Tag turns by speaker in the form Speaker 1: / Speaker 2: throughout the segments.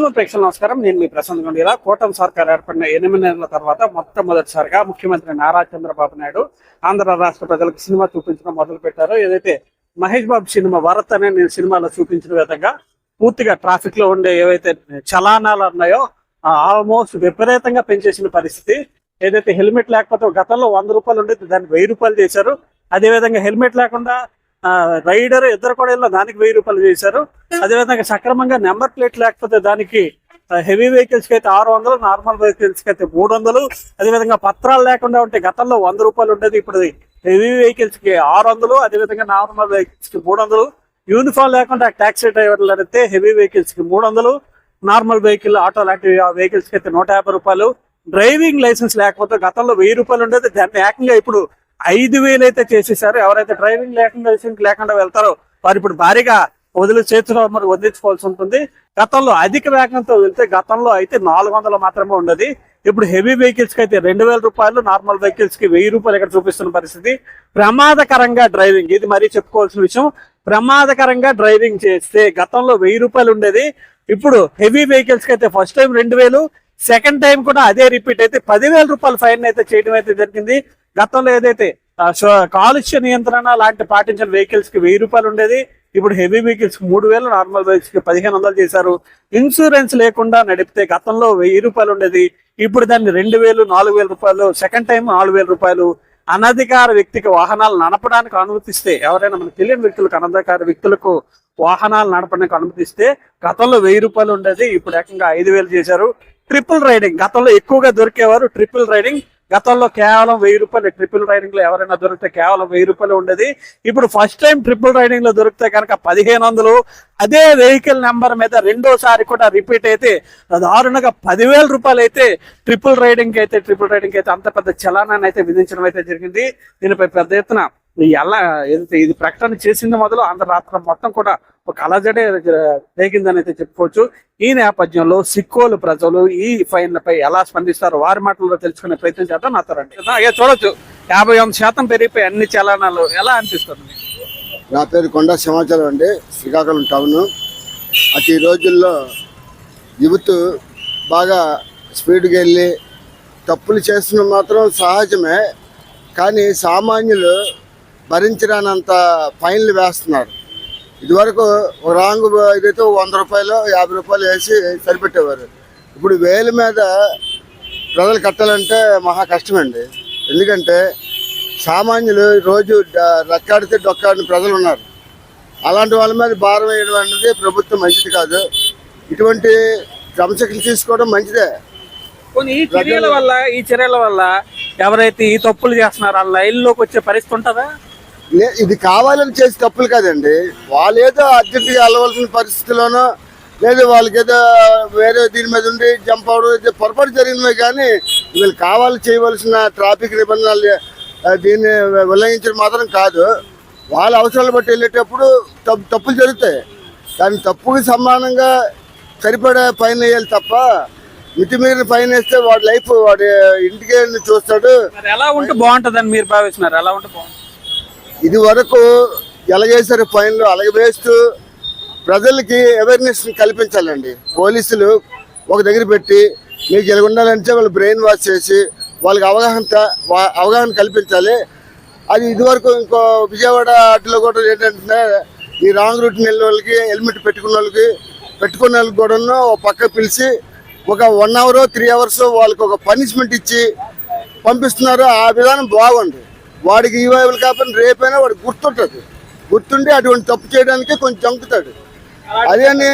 Speaker 1: Cinema ప్రేక్షకులు నమస్కారం. నేను మీ ప్రశాంత్ గుండీలా. కూటమి సర్కార్ ఏర్పడిన 8 నెలల తర్వాత మొట్టమొదటిసారిగా ముఖ్యమంత్రి నారా చంద్రబాబు నాయుడు ఆంధ్ర రాష్ట్ర ప్రజలకు సినిమా చూపించడం మొదలు పెట్టారు. ఏదైతే మహేష్ బాబు సినిమా వరత్ అనే నేను సినిమాలో చూపించిన విధంగా పూర్తిగా ట్రాఫిక్ లో ఉండే ఏవైతే చలానాలు ఉన్నాయో ఆల్మోస్ట్ విపరీతంగా పెంచేసిన పరిస్థితి. ఏదైతే హెల్మెట్ లేకపోతే గతంలో 100 రూపాయలు ఉండేది దాన్ని 1000 రూపాయలు చేశారు. అదేవిధంగా హెల్మెట్ లేకుండా రైడర్ ఇద్దరు కూడా దానికి 1000 రూపాయలు చేశారు. అదేవిధంగా సక్రమంగా నెంబర్ ప్లేట్ లేకపోతే దానికి హెవీ వెహికల్స్ కి అయితే 600, నార్మల్ వెహికల్స్ కి అయితే 300. అదేవిధంగా పత్రాలు లేకుండా ఉంటే గతంలో 100 రూపాయలు ఉండేది, ఇప్పుడు హెవీ వెహికల్స్ కి 600, అదేవిధంగా నార్మల్ వెహికల్స్ కి 300. యూనిఫామ్ లేకుండా టాక్సీ డ్రైవర్లు అయితే హెవీ వెహికల్స్ కి 300, నార్మల్ వెహికల్ ఆటో లాంటి వెహికల్స్ కి అయితే 150 రూపాయలు. డ్రైవింగ్ లైసెన్స్ లేకపోతే గతంలో 1000 రూపాయలు ఉండేది, దాన్ని ఏకంగా ఇప్పుడు 5000 అయితే చేసేసారు. ఎవరైతే డ్రైవింగ్ లైసెన్స్ లేకుండా వెళ్తారో వారు ఇప్పుడు భారీగా చేతిలో మరి వదిలించుకోవాల్సి ఉంటుంది. గతంలో అధిక వేగంతో వెళ్తే గతంలో అయితే 400 మాత్రమే ఉండదు, ఇప్పుడు హెవీ వెహికల్స్ కి అయితే 2000 రూపాయలు, నార్మల్ వెహికల్స్ కి 1000 రూపాయలు ఇక్కడ చూపిస్తున్న పరిస్థితి. ప్రమాదకరంగా డ్రైవింగ్, ఇది మరీ చెప్పుకోవాల్సిన విషయం. ప్రమాదకరంగా డ్రైవింగ్ చేస్తే గతంలో 1000 రూపాయలు ఉండేది, ఇప్పుడు హెవీ వెహికల్స్ కి అయితే ఫస్ట్ టైం 2000, సెకండ్ టైం కూడా అదే రిపీట్ అయితే 10,000 రూపాయల ఫైన్ అయితే చేయడం అయితే జరిగింది. గతంలో ఏదైతే కాలుష్య నియంత్రణ లాంటి పాటించిన వెహికల్స్ కి 1000 రూపాయలు ఉండేది, ఇప్పుడు హెవీ వెహికల్స్ కి 3000, నార్మల్ వెహికల్స్ కి 1500 చేశారు. ఇన్సూరెన్స్ లేకుండా నడిపితే గతంలో 1000 రూపాయలు ఉండేది, ఇప్పుడు దాన్ని 2000, 4000 రూపాయలు, సెకండ్ టైం 4000 రూపాయలు. అనధికార వ్యక్తికి వాహనాలు నడపడానికి అనుమతిస్తే, ఎవరైనా మనకు తెలియని వ్యక్తులకు, అనధికార వ్యక్తులకు వాహనాలు నడపడానికి అనుమతిస్తే గతంలో 1000 రూపాయలు ఉండేది, ఇప్పుడు ఏకంగా 5000 చేశారు. ట్రిపుల్ రైడింగ్, గతంలో ఎక్కువగా దొరికేవారు ట్రిపుల్ రైడింగ్, గతంలో కేవలం 1000 రూపాయలు. ట్రిపుల్ రైడింగ్ లో ఎవరైనా దొరికితే కేవలం 1000 రూపాయలు ఉండేది, ఇప్పుడు ఫస్ట్ టైం ట్రిపుల్ రైడింగ్ లో దొరికితే కనుక 1500. అదే వెహికల్ నెంబర్ మీద రెండోసారి కూడా రిపీట్ అయితే దారుణంగా 10,000 రూపాయలు అయితే ట్రిపుల్ రైడింగ్ అయితే అంత పెద్ద చలానాన్ని అయితే విధించడం అయితే జరిగింది. దీనిపై పెద్ద ఎత్తున ఎలా ఏదైతే ఇది ప్రకటన చేసింది మొదలు ఆంధ్ర రాష్ట్రం మొత్తం కూడా ఒక అలజడే రేగిందని అయితే చెప్పుకోవచ్చు. ఈ నేపథ్యంలో సిక్కోలు ప్రజలు ఈ ఫైన్లపై ఎలా స్పందిస్తారో వారి మాటల్లో తెలుసుకునే ప్రయత్నం చేద్దాం. నాతో రండి. చూడొచ్చు 51% పెరిగిపోయి అన్ని చలానాలు, ఎలా అనిపిస్తుంది?
Speaker 2: నా పేరు కొండ సింహాచలం అండి, శ్రీకాకుళం టౌన్. అతి రోజుల్లో యువత బాగా స్పీడ్కి వెళ్ళి తప్పులు చేస్తున్న మాత్రం సహజమే, కానీ సామాన్యులు భరించడానంత ఫైన్లు వేస్తున్నారు. ఇదివరకు రాంగ్ ఇదైతే 100 రూపాయలు, 50 రూపాయలు వేసి సరిపెట్టేవారు. ఇప్పుడు 1000 మీద ప్రజలు కట్టాలంటే మహా కష్టమండి. ఎందుకంటే సామాన్యులు రోజు రెక్కాడితే డొక్కాడిన ప్రజలు ఉన్నారు. అలాంటి వాళ్ళ మీద భారం వేయడం అనేది ప్రభుత్వం మంచిది కాదు. ఇటువంటి క్రమశిక్షణ తీసుకోవడం మంచిదే.
Speaker 1: ఈ చర్యల వల్ల ఎవరైతే ఈ తప్పులు చేస్తున్నారో వాళ్ళ లైన్లోకి వచ్చే పరిస్థితి ఉంటుందా?
Speaker 2: ఇది కావాలని చేసి తప్పులు కాదండి, వాళ్ళు ఏదో అర్జెంట్గా వెళ్ళవలసిన పరిస్థితిలోనో లేదా వాళ్ళకి ఏదో వేరే దీని మీద ఉండి జంప్ అవడం పొరపాటు జరిగినవే, కానీ వీళ్ళు కావాలి చేయవలసిన ట్రాఫిక్ నిబంధనలు దీన్ని ఉల్లంఘించడం మాత్రం కాదు. వాళ్ళ అవసరాలు బట్టి వెళ్ళేటప్పుడు తప్పులు జరుగుతాయి, కానీ తప్పుకి సమానంగా సరిపడే ఫైన్ వేయాలి తప్ప మితిమీరిన ఫైన్ వేస్తే వాడి లైఫ్ వాడి ఇంటికే చూస్తాడు.
Speaker 1: ఎలా ఉంటే బాగుంటుందని మీరు భావిస్తున్నారు? ఎలా ఉంటే బాగుంటుంది?
Speaker 2: ఇది వరకు ఎలా చేశారు ఫైన్లు, అలాగే వేస్తూ ప్రజలకి అవేర్నెస్ కల్పించాలండి. పోలీసులు ఒక దగ్గర పెట్టి మీకు ఎలా ఉండాలంటే వాళ్ళు బ్రెయిన్ వాష్ చేసి వాళ్ళకి అవగాహన కల్పించాలి. అది ఇదివరకు ఇంకో విజయవాడ అడ్డులో కూడా ఏంటంటే ఈ రాంగ్ రూట్ వెళ్ళిన వాళ్ళకి హెల్మెట్ పెట్టుకున్న వాళ్ళకి కూడా పక్క పిలిచి ఒక 1 hour 3 hours వాళ్ళకి ఒక పనిష్మెంట్ ఇచ్చి పంపిస్తున్నారు. ఆ విధానం బాగుంది. వాడికి ఈ వైపులు కాకపోయినా రేపైనా వాడికి గుర్తుండి అటువంటి తప్పు చేయడానికి కొంచెం జంకుతాడు. అదేని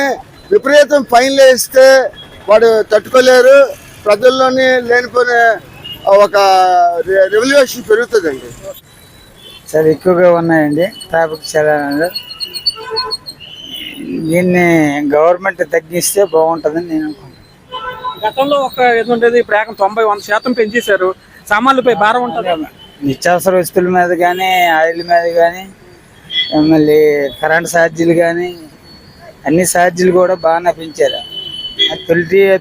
Speaker 2: విపరీతం ఫైన్లు వేస్తే వాడు తట్టుకోలేరు. ప్రజల్లోని లేనిపోయిన ఒక రెవల్యూషన్ పెరుగుతుందండి.
Speaker 3: చాలా ఎక్కువగా ఉన్నాయండి ట్రాఫిక్ చలానాలు. దీన్ని గవర్నమెంట్ తగ్గిస్తే బాగుంటుందని నేను అనుకుంటున్నాను.
Speaker 1: గతంలో ఒక ఇది ఉండేది, ఇప్పుడు ఏకం 90-100% పెంచేశారు. సామాన్లపై భారం ఉంటుంది.
Speaker 3: నిత్యావసర వస్తువుల మీద కానీ, ఆయిల్ మీద కానీ, మళ్ళీ కరెంట్ ఛార్జీలు కానీ అన్ని ఛార్జీలు కూడా బాగానే పెంచారు.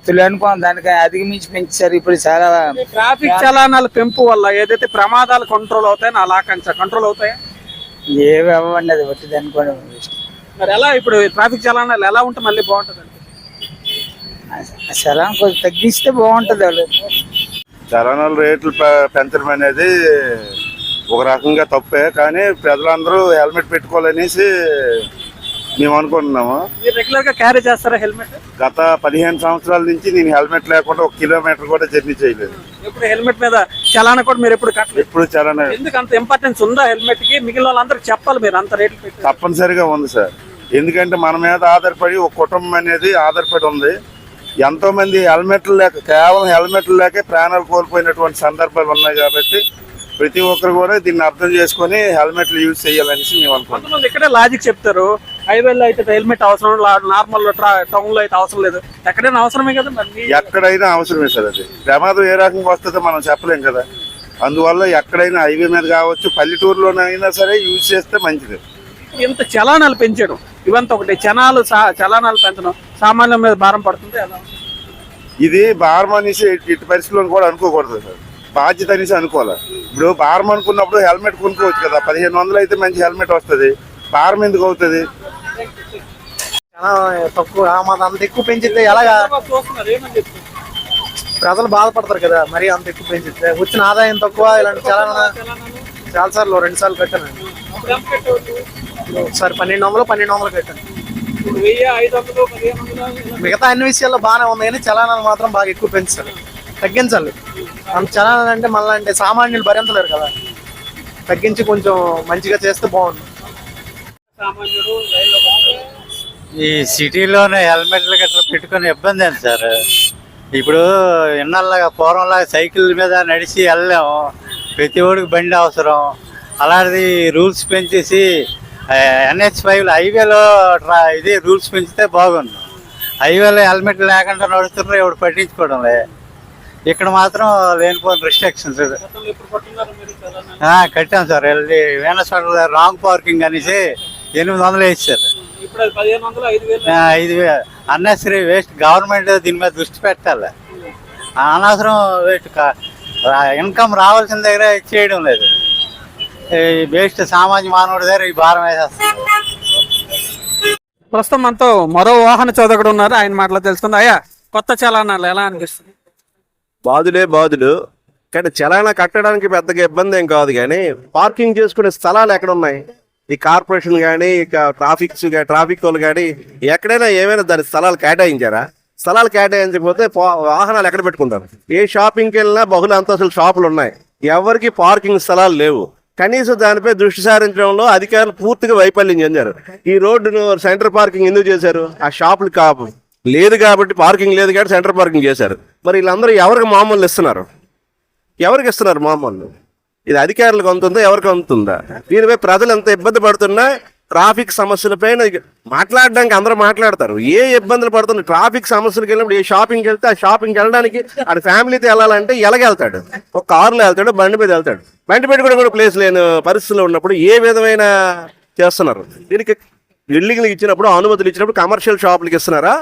Speaker 3: తొలి అనుకోం దానికి అధిగమించి పెంచారు. ఇప్పుడు చాలా
Speaker 1: ట్రాఫిక్ చలానాల పెంపు వల్ల ఏదైతే ప్రమాదాలు కంట్రోల్ అవుతాయని అలా కంట్రోల్ అవుతాయి
Speaker 3: ఏవి అవ్వండి, అది వచ్చింది అనుకోవడం.
Speaker 1: మరి ఎలా ఇప్పుడు ట్రాఫిక్ చలానాలు ఎలా ఉంటే మళ్ళీ బాగుంటుంది?
Speaker 3: చలాన్ కొంచెం తగ్గిస్తే బాగుంటుంది వాళ్ళు.
Speaker 4: చలనాల రేట్లు పెంచడం అనేది ఒక రకంగా తప్పే, కానీ ప్రజలందరూ హెల్మెట్ పెట్టుకోవాలనేసి మేము అనుకుంటున్నాము.
Speaker 1: మీరు రెగ్యులర్ గా క్యారీ చేస్తారా హెల్మెట్?
Speaker 4: గత 15 సంవత్సరాల నుంచి నేను హెల్మెట్ లేకుండా 1 కిలోమీటర్ కూడా జర్నీ చేయలేదు.
Speaker 1: ఎప్పుడు హెల్మెట్ మీద చలానా కూడా మీరు ఎప్పుడు కట్టలేదు?
Speaker 4: ఎప్పుడు చలన
Speaker 1: ఎందుకు అంత ఇంపార్టెన్స్ ఉందా హెల్మెట్ కి? మిగిలిన వాళ్ళందరికి చెప్పాలి మీరు అంత రేట్లు పెట్టి.
Speaker 4: తప్పనిసరిగా ఉంది సార్. ఎందుకంటే మన మీద ఆధారపడి ఒక కుటుంబం అనేది ఆధారపడి ఉంది. ఎంతో మంది హెల్మెట్లు లేక, కేవలం హెల్మెట్లు లేక ప్రాణాలు కోల్పోయినటువంటి సందర్భాలు ఉన్నాయి. కాబట్టి ప్రతి ఒక్కరు కూడా దీన్ని అర్థం చేసుకొని హెల్మెట్లు యూజ్ చేయాలనేసి మేము అనుకుంటున్నాం.
Speaker 1: కొంతమంది ఇక్కడే లాజిక్ చెప్తారు, హైవేలో అయితే హెల్మెట్ అవసరం, నార్మల్ టౌన్ లో అయితే అవసరం లేదు. ఎక్కడైనా అవసరమే కదా మరి.
Speaker 4: ఎక్కడైనా అవసరమే సార్. అది ప్రమాదం ఏ రకంగా వస్తుందో మనం చెప్పలేం కదా. అందువల్ల ఎక్కడైనా హైవే మీద కావచ్చు, పల్లెటూరులోనైనా సరే యూజ్ చేస్తే మంచిది.
Speaker 1: ఇంత చలానాలు పెంచడం ఇవంతా ఒకటి, చలానాలు పెంచడం సామాన్యుల మీద భారం పడుతుంది. ఎలా?
Speaker 4: ఇది భారం అనేసి ఇటు పరిస్థితుల్లో కూడా అనుకోకూడదు సార్, బాధ్యత అనేసి అనుకోవాలి. ఇప్పుడు భారం అనుకున్నప్పుడు హెల్మెట్ కొనుక్కోవచ్చు కదా. 1500 అయితే మంచి హెల్మెట్ వస్తుంది. భారం ఎందుకు అవుతుంది?
Speaker 5: తక్కువ మాది అంత ఎక్కువ పెంచితే ఎలాగా
Speaker 1: చూస్తున్నారు ఏమని చెప్తున్నారు?
Speaker 5: ప్రజలు బాధపడతారు కదా. మరి అంత ఎక్కువ పెంచితే వచ్చిన ఆదాయం తక్కువ. ఇలాంటి చాలా సార్లు 2 సార్లు కట్టాను.
Speaker 1: అప్పుడు ఎంత పెట్టవచ్చు?
Speaker 5: ఒకసారి 1200 కట్టాను.
Speaker 1: ఇప్పుడు 1000, 500, 1500
Speaker 5: మిగతా అన్ని విషయాల్లో బాగానే ఉంది, కానీ చలానాలు మాత్రం బాగా ఎక్కువ పెంచాలి, తగ్గించాలి. అంత చలానాలు అంటే మళ్ళీ అంటే సామాన్యులు భరించలేరు కదా. తగ్గించి కొంచెం మంచిగా చేస్తే బాగుంది.
Speaker 1: సామాన్యుడు రైల్లో వస్తారు.
Speaker 6: ఈ సిటీలోనే హెల్మెట్లు గట్రా పెట్టుకునే ఇబ్బంది ఏంటి సార్? ఇప్పుడు ఇన్నాళ్ళగా పూర్వంలాగా సైకిల్ మీద నడిచి వెళ్ళాము. ప్రతి ఒడికి బండి అవసరం. అలాంటిది రూల్స్ పెంచేసి NH5 హైవేలో ఇది రూల్స్ పెంచితే బాగుంది. హైవేలో హెల్మెట్ లేకుండా నడుస్తున్నారు, ఎవడు పట్టించుకోవడం లే. ఇక్కడ మాత్రం లేనిపోయిన రిస్ట్రిక్షన్స్
Speaker 1: గతంలో ఎప్పుడు పట్టుకున్నారు మీరు చలానా?
Speaker 6: కట్టాం సార్. వెళ్ళి వేణస్వాడ రాంగ్ పార్కింగ్ అనేసి 800 వేసారు.
Speaker 1: ఇప్పుడు అది 1500, 5000.
Speaker 6: 5,000 అన్నెసరీ వేస్ట్. గవర్నమెంట్ దీని మీద దృష్టి పెట్టాలి. అనవసరం వేస్ట్. ఇన్కమ్ రావాల్సిన దగ్గర ఇచ్చేయడం లేదు. ఈ వేస్ట్ సామాన్య మానవుడి దగ్గర ఈ భారం వేసేస్తుంది.
Speaker 1: ప్రస్తుతం మనతో మరో వాహన చోదకుడు ఉన్నారు, ఆయన మాటలో తెలుస్తుంది. అయ్యా, కొత్త చలానాలు ఎలా అనిపిస్తుంది?
Speaker 7: బాధులు కానీ చలానా కట్టడానికి పెద్దగా ఇబ్బంది ఏం కాదు. కానీ పార్కింగ్ చేసుకునే స్థలాలు ఎక్కడ ఉన్నాయి? ఈ కార్పొరేషన్ కానీ, ఇక ట్రాఫిక్ వాళ్ళు కానీ ఎక్కడైనా ఏమైనా దాని స్థలాలు కేటాయించారా? స్థలాలు కేటాయించకపోతే వాహనాలు ఎక్కడ పెట్టుకుంటారు? ఏ షాపింగ్కి వెళ్ళినా బహుళ అంతస్తుల షాపులు ఉన్నాయి, ఎవరికి పార్కింగ్ స్థలాలు లేవు. కనీసం దానిపై దృష్టి సారించడంలో అధికారులు పూర్తిగా వైఫల్యం చెందారు. ఈ రోడ్డును సెంటర్ పార్కింగ్ ఎందుకు చేశారు? ఆ షాపులు లేదు కాబట్టి, పార్కింగ్ లేదు కాబట్టి సెంటర్ పార్కింగ్ చేశారు. మరి వీళ్ళందరూ ఎవరికి మామూలు ఇస్తున్నారు? ఎవరికి ఇస్తున్నారు మామూలు? ఇది అధికారులకు అందుతుందా, ఎవరికి అందుతుందా? దీనిపై ప్రజలు ఎంత ఇబ్బంది పడుతున్నా ట్రాఫిక్ సమస్యలపైన మాట్లాడడానికి అందరూ మాట్లాడతారు. ఏ ఇబ్బందులు పడుతున్నా ట్రాఫిక్ సమస్యలకు వెళ్ళినప్పుడు, ఏ షాపింగ్కి వెళ్తే ఆ షాపింగ్కి వెళ్ళడానికి ఆడ ఫ్యామిలీతో వెళ్ళాలంటే ఎలాగెళ్తాడు? ఒక కారులో వెళ్తాడు, బండి మీద వెళ్తాడు. బండి పెట్టుకోవడం కూడా ప్లేస్ లేని పరిస్థితుల్లో ఉన్నప్పుడు ఏ విధమైన చేస్తున్నారు? దీనికి బిల్డింగ్లు ఇచ్చినప్పుడు, అనుమతులు ఇచ్చినప్పుడు కమర్షియల్ షాపులకి ఇస్తున్నారా,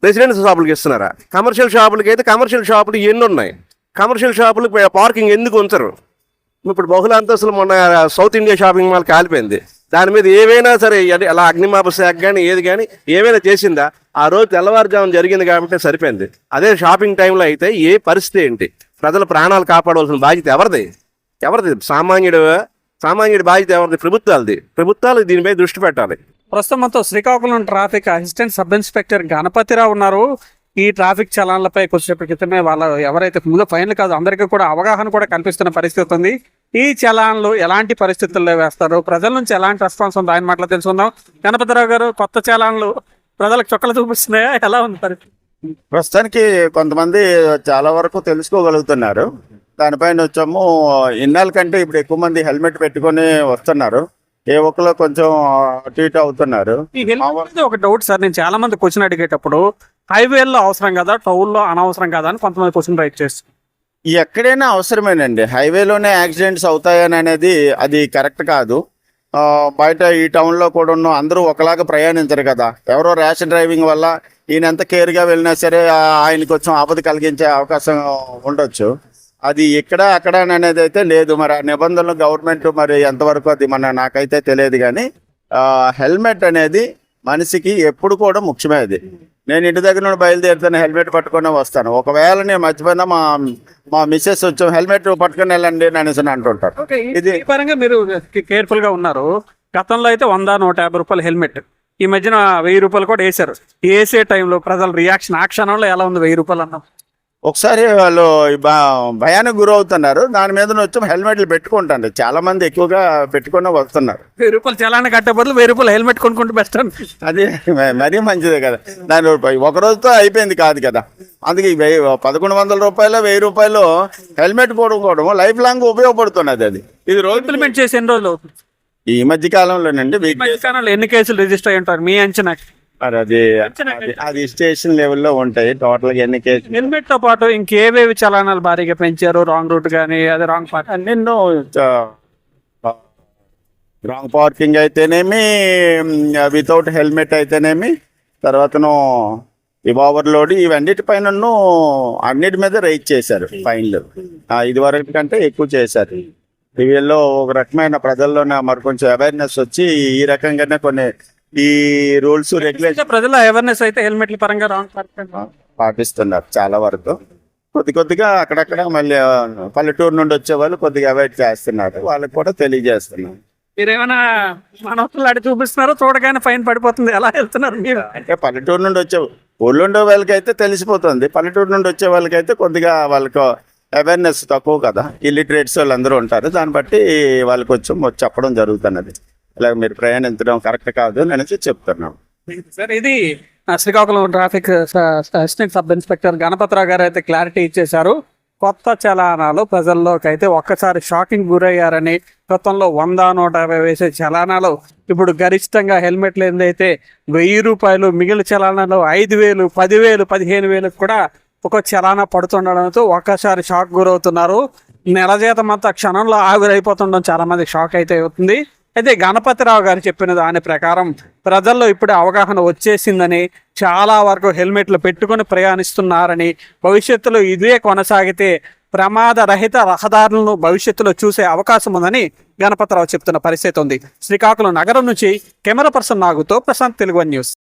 Speaker 7: రెసిడెన్షియల్ షాపులకి ఇస్తున్నారా? కమర్షియల్ షాపులకి అయితే కమర్షియల్ షాపులు ఎన్ని ఉన్నాయి? కమర్షియల్ షాపులు పార్కింగ్ ఎందుకు ఉంచరు? ఇప్పుడు బహుళ అంతస్తులు మొన్న సౌత్ ఇండియా షాపింగ్ మాల్ కాలిపోయింది. దాని మీద ఏవైనా సరే అలా అగ్నిమాపక శాఖ కానీ ఏది కానీ ఏమైనా చేసిందా? ఆ రోజు తెల్లవారుజామున జరిగింది కాబట్టి సరిపోయింది. అదే షాపింగ్ టైంలో అయితే ఏ పరిస్థితి ఏంటి? ప్రజల ప్రాణాలు కాపాడవలసిన బాధ్యత ఎవరిది? సామాన్యుడి బాధ్యత ఎవరిది? ప్రభుత్వాలు దీనిపై దృష్టి పెట్టాలి.
Speaker 1: ప్రస్తుతం మనతో Srikakulam traffic assistant sub inspector Ganapathi Rao ఉన్నారు. ఈ ట్రాఫిక్ చలాన్లపై కొద్దిసేపటి క్రితమే వాళ్ళ ఎవరైతే ముందు ఫైన్లు కాదు అందరికీ కూడా అవగాహన కూడా కల్పిస్తున్న పరిస్థితి ఉంది. ఈ చలాన్లు ఎలాంటి పరిస్థితుల్లో వేస్తారు, ప్రజల నుంచి ఎలాంటి రెస్పాన్స్ ఉందో ఆయన మాటలో తెలుసుకుందాం. గణపతిరావు గారు, కొత్త చలాన్లు ప్రజలకు చొక్కలు చూపిస్తున్నాయా? ఎలా ఉంది పరిస్థితి?
Speaker 4: ప్రస్తుతానికి కొంతమంది చాలా వరకు తెలుసుకోగలుగుతున్నారు. దానిపైన వచ్చాము. ఇన్నాళ్ళ కంటే ఇప్పుడు ఎక్కువ మంది హెల్మెట్ పెట్టుకొని వస్తున్నారు. ఏ ఒక్కరు కొంచెం అటు ఇటు అవుతున్నారు.
Speaker 1: ఈ హెల్మెట్ మీద ఒక డౌట్ సార్, నేను చాలా మంది క్వశ్చన్ అడిగేటప్పుడు హైవేల్లో అవసరం కదా, టౌన్లో అనవసరం కదా అని కొంతమంది క్వశ్చన్ రైట్ చేస్తారు.
Speaker 4: ఎక్కడైనా అవసరమేనండి. హైవేలోనే యాక్సిడెంట్స్ అవుతాయని అనేది అది కరెక్ట్ కాదు. బయట ఈ టౌన్లో కూడా ఉన్న అందరూ ఒకలాగా ప్రయాణించరు కదా. ఎవరో ర్యాష్ డ్రైవింగ్ వల్ల ఈయన ఎంత కేర్గా వెళ్ళినా సరే ఆయనకు కొంచెం ఆపద కలిగించే అవకాశం ఉండొచ్చు. అది ఇక్కడ అక్కడ అనేది అయితే లేదు. మరి ఆ నిబంధనలు గవర్నమెంట్ మరి ఎంతవరకు అది నాకైతే తెలియదు. కానీ హెల్మెట్ అనేది మనిషికి ఎప్పుడు కూడా ముఖ్యమైనది. నేను ఇంటి దగ్గర నుండి బయలుదేరుతాను, హెల్మెట్ పట్టుకొని వస్తాను. ఒకవేళ నేను మర్చిపోయినా మా మిస్సెస్ వచ్చాం హెల్మెట్ పట్టుకొని వెళ్ళండి అనేసి అంటుంటారు.
Speaker 1: ఇది ఈ పరంగా మీరు కేర్ఫుల్ గా ఉన్నారు. గతంలో అయితే 100-150 రూపాయలు హెల్మెట్, ఈ మధ్యన 1000 రూపాయలు కూడా వేశారు. వేసే టైంలో ప్రజల రియాక్షన్ ఆ క్షణంలో ఎలా ఉంది? 1000 రూపాయలు అన్నాం,
Speaker 4: ఒకసారి వాళ్ళు భయానికి గురవుతున్నారు. దాని మీద వచ్చి హెల్మెట్లు పెట్టుకుంటారు. చాలా మంది ఎక్కువగా పెట్టుకుని వస్తున్నారు.
Speaker 1: 1000 రూపాయలు చలానా కట్టే బదులు 1000 రూపాయలు హెల్మెట్ కొనుక్కుంటే బెస్ట్ అని.
Speaker 4: అది మరీ మంచిదే కదా. దాని ఒక రోజుతో అయిపోయింది కాదు కదా. అందుకే 1100 రూపాయలు 1000 రూపాయలు హెల్మెట్ కొనుక్కోవడం లైఫ్ లాంగ్ ఉపయోగపడుతున్నది. ఇది రోజు
Speaker 1: ఇంప్లిమెంట్ చేసి ఎన్ని రోజులు అవుతుంది?
Speaker 4: ఈ మధ్య కాలంలోనండి.
Speaker 1: ఈ మధ్యకాలంలో ఎన్ని కేసులు రిజిస్టర్ అయి ఉంటారు మీ అంచనా?
Speaker 4: మరి అది స్టేషన్ లెవెల్లో ఉంటాయి. టోటల్ గా ఎన్ని కేసులు.
Speaker 1: హెల్మెట్ తో పాటు ఇంకేవేవి చలానాలు భారీగా పెంచారు? రాంగ్ రూట్ కానీ అదే రాంగ్ పార్ట్
Speaker 4: నిన్ను రాంగ్ పార్కింగ్ అయితేనేమి, వితౌట్ హెల్మెట్ అయితేనేమి, తర్వాతను ఈ ఓవర్లోడ్, ఇవన్నిటిపైన అన్నిటి మీద రైజ్ చేశారు ఫైన్లు. ఇది వరకు కంటే ఎక్కువ చేశారు. వీళ్ళలో ఒక రకమైన ప్రజల్లోనే మరి కొంచెం అవేర్నెస్ వచ్చి ఈ రకంగానే కొన్ని ఈ రూల్స్ రెగ్యులేషన్
Speaker 1: ప్రజల అవేర్నెస్ అయితే హెల్మెట్ల పరంగా రాంగ్ పార్కింగ్
Speaker 4: పాటిస్తున్నారు చాలా వరకు. కొద్దిగా అక్కడక్కడ మళ్ళీ పల్లెటూరు నుండి వచ్చే వాళ్ళు కొద్దిగా అవాయిడ్ చేస్తున్నారు. వాళ్ళకి కూడా తెలియజేస్తున్నారు.
Speaker 1: మీరేమైనా మనోళ్ళు అడి చూపిస్తున్నారో చూడగానే ఫైన్ పడిపోతుంది, ఎలా వెళ్తున్నారు మీరు?
Speaker 4: అంటే పల్లెటూరు నుండి వచ్చే ఊళ్ళో ఉండే వాళ్ళకి అయితే తెలిసిపోతుంది. పల్లెటూరు నుండి వచ్చే వాళ్ళకైతే కొద్దిగా వాళ్ళకు అవేర్నెస్ తక్కువ కదా. ఇల్లిటరేట్స్ వాళ్ళు అందరూ ఉంటారు. దాన్ని బట్టి వాళ్ళకి చెప్పడం జరుగుతున్నది. ఇలా మీరు ప్రయాణించడం కరెక్ట్ కాదు అనేసి చెప్తున్నాం.
Speaker 1: సార్, ఇది Srikakulam traffic assistant sub inspector Ganapathi Rao గారు అయితే క్లారిటీ ఇచ్చేశారు. కొత్త చలానాలు ప్రజల్లోకి అయితే ఒక్కసారి షాకింగ్ గురయ్యారని, గతంలో 100-150 వేసే చలానాలు ఇప్పుడు గరిష్టంగా హెల్మెట్లు ఏందైతే 1000 రూపాయలు, మిగిలిన చలానాలు 5000, 10,000, 15,000 కూడా ఒక చలానా పడుతుండడంతో ఒక్కసారి షాక్ గురవుతున్నారు. నెల జీతం అంతా క్షణంలో ఆవిరైపోతుండడం చాలా మంది షాక్ అయితే అవుతుంది. అయితే గణపతిరావు గారు చెప్పిన దాని ప్రకారం ప్రజల్లో ఇప్పుడే అవగాహన వచ్చేసిందని, చాలా వరకు హెల్మెట్లు పెట్టుకొని ప్రయాణిస్తున్నారని, భవిష్యత్తులో ఇదే కొనసాగితే ప్రమాద రహిత రహదారులను భవిష్యత్తులో చూసే అవకాశం ఉందని గణపతిరావు చెప్తున్న పరిస్థితి ఉంది. శ్రీకాకుళం నగరం నుంచి కెమెరా పర్సన్ నాగుతో ప్రశాంత్, తెలుగు వన్ న్యూస్.